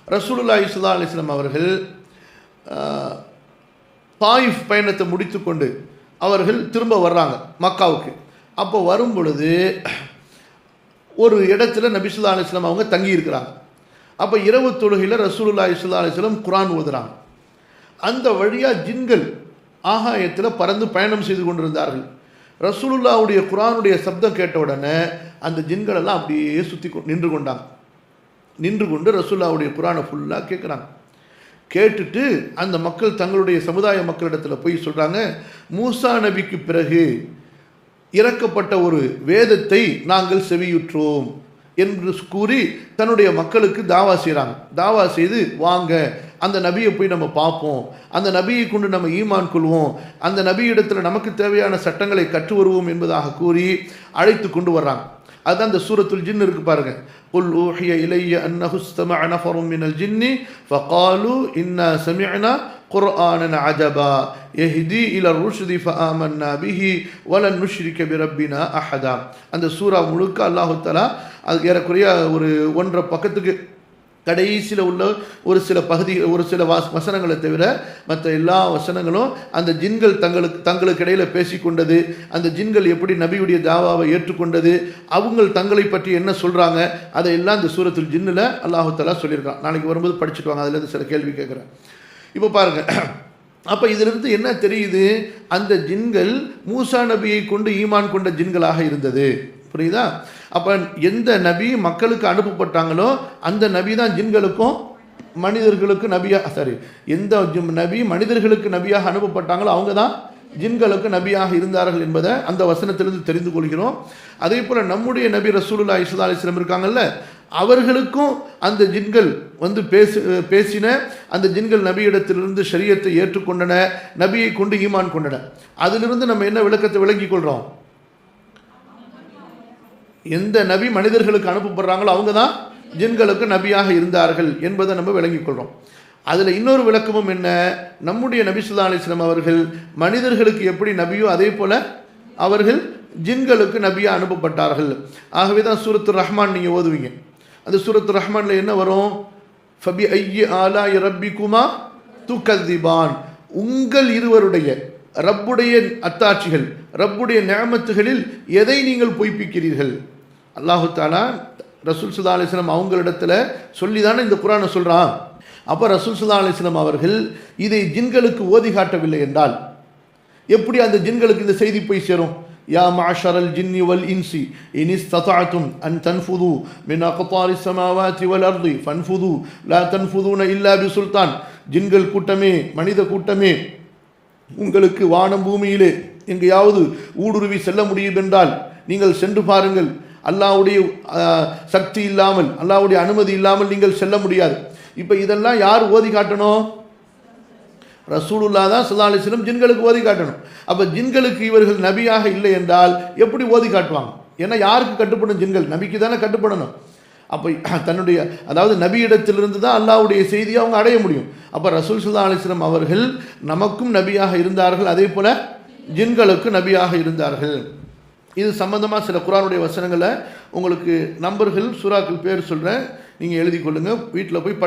ரசூலுல்லாஹி ஸல்லல்லாஹு அலைஹி வஸல்லம் அவர்கள் தாயிஃப் பயணத்தை முடித்துக்கொண்டு அவர்கள் திரும்ப வர்றாங்க மக்காவுக்கு. அப்போ வரும் பொழுது ஒரு இடத்துல நபி ஸல்லல்லாஹு அலைஹி வஸல்லம் அவங்க தங்கி இருக்கிறாங்க. அப்போ இரவு தொழுகையில் ரசூலுல்லாஹி ஸல்லல்லாஹு அலைஹி வஸல்லம் குர்ஆன் ஓதுறாங்க. அந்த வழியாக ஜின்கள் ஆகாயத்தில் பறந்து பயணம் செய்து கொண்டிருந்தார்கள். ரசூலுல்லாஹுடைய குர்ஆனுடைய சப்தம் கேட்ட உடனே அந்த ஜின்கள் எல்லாம் அப்படியே சுற்றி நின்று கொண்டு ரசூலுல்லாஹுடைய குர்ஆனை ஃபுல்லாக கேட்குறாங்க. கேட்டுட்டு அந்த மக்கள் தங்களுடைய சமுதாய மக்களிடத்தில் போய் சொல்கிறாங்க, மூசா நபிக்கு பிறகு இறக்கப்பட்ட ஒரு வேதத்தை நாங்கள் செவியுற்றோம் என்று கூறி தன்னுடைய மக்களுக்கு தாவா செய்கிறாங்க. தாவா செய்து வாங்க அந்த நபியை போய் நம்ம பார்ப்போம், அந்த நபியை கொண்டு நம்ம ஈமான் கொள்வோம், அந்த நபியிடத்தில் நமக்கு தேவையான சட்டங்களை கற்று வருவோம் என்பதாக கூறி அழைத்து கொண்டு வர்றாங்க. அதுதான் அந்த சூரத்துல் ஜின் இருக்கு பாருங்க. குல் ஊஹிய இலைய அன்னஹு இஸ்தமஅ நஃபரும் மினல் ஜின்னி ஃபகாலு இன்னா சமிஅனா குர்ஆனன் அஜபா யஹ்தி இலர் ருஷ்தி ஃபஆமன்னா பிஹி வலன் நுஷ்ரிக பிரப்பினா அஹதா. அந்த சூரா முழுக்க அல்லாஹ் தஆலா அது ஏறக்குறைய ஒரு 1.5 பக்கத்துக்கு கடைசியில் உள்ள ஒரு சில பகுதி ஒரு சில வசனங்களை தவிர மற்ற எல்லா வசனங்களும் அந்த ஜின்கள் தங்களுக்கு இடையில் பேசிக்கொண்டது, அந்த ஜின்கள் எப்படி நபியுடைய தாவாவை ஏற்றுக்கொண்டது, அவங்க தங்களை பற்றி என்ன சொல்கிறாங்க, அதையெல்லாம் இந்த சூரத்துல் ஜின்னில் அல்லாஹு தஆலா சொல்லியிருக்கான். நாளைக்கு வரும்போது படிச்சுட்டு வாங்க, அதுலேருந்து சில கேள்வி கேட்குறேன். இப்போ பாருங்கள், அப்போ இதிலிருந்து என்ன தெரியுது, அந்த ஜின்கள் மூசா நபியை கொண்டு ஈமான் கொண்ட ஜின்களாக இருந்தது. புரியுதா? அப்போ எந்த நபி மக்களுக்கு அனுப்பப்பட்டாங்களோ அந்த நபி தான் ஜின்களுக்கும் மனிதர்களுக்கு நபியாக எந்த நபி மனிதர்களுக்கு நபியாக அனுப்பப்பட்டாங்களோ அவங்க தான் ஜின்களுக்கு நபியாக இருந்தார்கள் என்பதை அந்த வசனத்திலிருந்து தெரிந்து கொள்கிறோம். அதே போல் நம்முடைய நபி ரசூலுல்லாஹி ஸல்லல்லாஹு அலைஹி வஸல்லம் இருக்காங்கல்ல, அவர்களுக்கும் அந்த ஜின்கள் வந்து பேசின அந்த ஜின்கள் நபியிடத்திலிருந்து ஷரியத்தை ஏற்றுக்கொண்டன, நபியை கொண்டு ஈமான் கொண்டன. அதிலிருந்து நம்ம என்ன விளக்கத்தை விளங்கிக் கொள்கிறோம், எந்த நபி மனிதர்களுக்கு அனுப்பப்படுறாங்களோ அவங்க தான் ஜின்களுக்கு நபியாக இருந்தார்கள் என்பதை நம்ம விளங்கிக் கொள்கிறோம். அதில் இன்னொரு விளக்கமும் என்ன, நம்முடைய நபி ஸல்லல்லாஹு அலைஹி வஸல்லம் அவர்கள் மனிதர்களுக்கு எப்படி நபியோ அதே போல் அவர்கள் ஜின்களுக்கு நபியாக அனுப்பப்பட்டார்கள். ஆகவே தான் சூரத்து ரஹ்மான் நீங்கள் ஓதுவீங்க. அந்த சூரத்து ரஹ்மானில் என்ன வரும், ஃபபி ஐயி ஆலாஇ ரப்பிக்குமா துகذிபான், உங்கள் இருவருடைய ரப்புடைய அத்தாட்சிகள் ரப்புடைய நிஅமத்துகளில் எதை நீங்கள் பொய்ப்பிக்கிறீர்கள். அல்லாஹு தஆலா ரசூல் ஸல்லல்லாஹு அலைஹி வஸல்லம் அவங்களிடத்தில் சொல்லி தானே இந்த குர்ஆனை சொல்கிறான். அப்போ ரசூல் ஸல்லல்லாஹு அலைஹி வஸல்லம் அவர்கள் இதை ஜின்களுக்கு ஓதி காட்டவில்லை என்றால் எப்படி அந்த ஜின்களுக்கு இந்த செய்தி போய் சேரும்? யா மஅஷரல் ஜின்னி வல் இன்சி இன் இஸ்ததஅதும் அன் தன்ஃபுது மின் அக்தாரி ஸமாவாதி வல் அர்தி ஃபன்ஃபுது லா தன்ஃபுதுன இல்லா பிசுல்தான். ஜின்கள் கூட்டமே, மனித கூட்டமே, உங்களுக்கு வானம் பூமியிலே எங்கேயாவது ஊடுருவி செல்ல முடியும் என்றால் நீங்கள் சென்று பாருங்கள். அல்லாஹ்வுடைய சக்தி இல்லாமல், அல்லாஹ்வுடைய அனுமதி இல்லாமல் நீங்கள் செல்ல முடியாது. இப்போ இதெல்லாம் யார் ஓதி காட்டணும்? ரசூலுல்லாஹ் தான் ஸல்லல்லாஹு அலைஹி வஸல்லம் ஜின்களுக்கு ஓதி காட்டணும். அப்போ ஜின்களுக்கு இவர்கள் நபியாக இல்லை என்றால் எப்படி ஓதி காட்டுவாங்க? ஏன்னா யாருக்கு கட்டுப்படும்? ஜின்கள் நபிக்கு தானே கட்டுப்படணும். அப்போ தன்னுடைய அதாவது நபியிடத்திலிருந்து தான் அல்லாஹ்வுடைய செய்தியை அவங்க அடைய முடியும். அப்போ ரசூல் ஸல்லல்லாஹு அலைஹி வஸல்லம் அவர்கள் நமக்கும் நபியாக இருந்தார்கள், அதே போல் ஜின்களுக்கு நபியாக இருந்தார்கள். இது சம்பந்தமாக சில குர்ஆனுடைய வசனங்களை உங்களுக்கு நம்பர்கள் சூறாக்கள் பேர் சொல்கிறேன், நீங்கள் எழுதி கொள்ளுங்கள், வீட்டில் போய்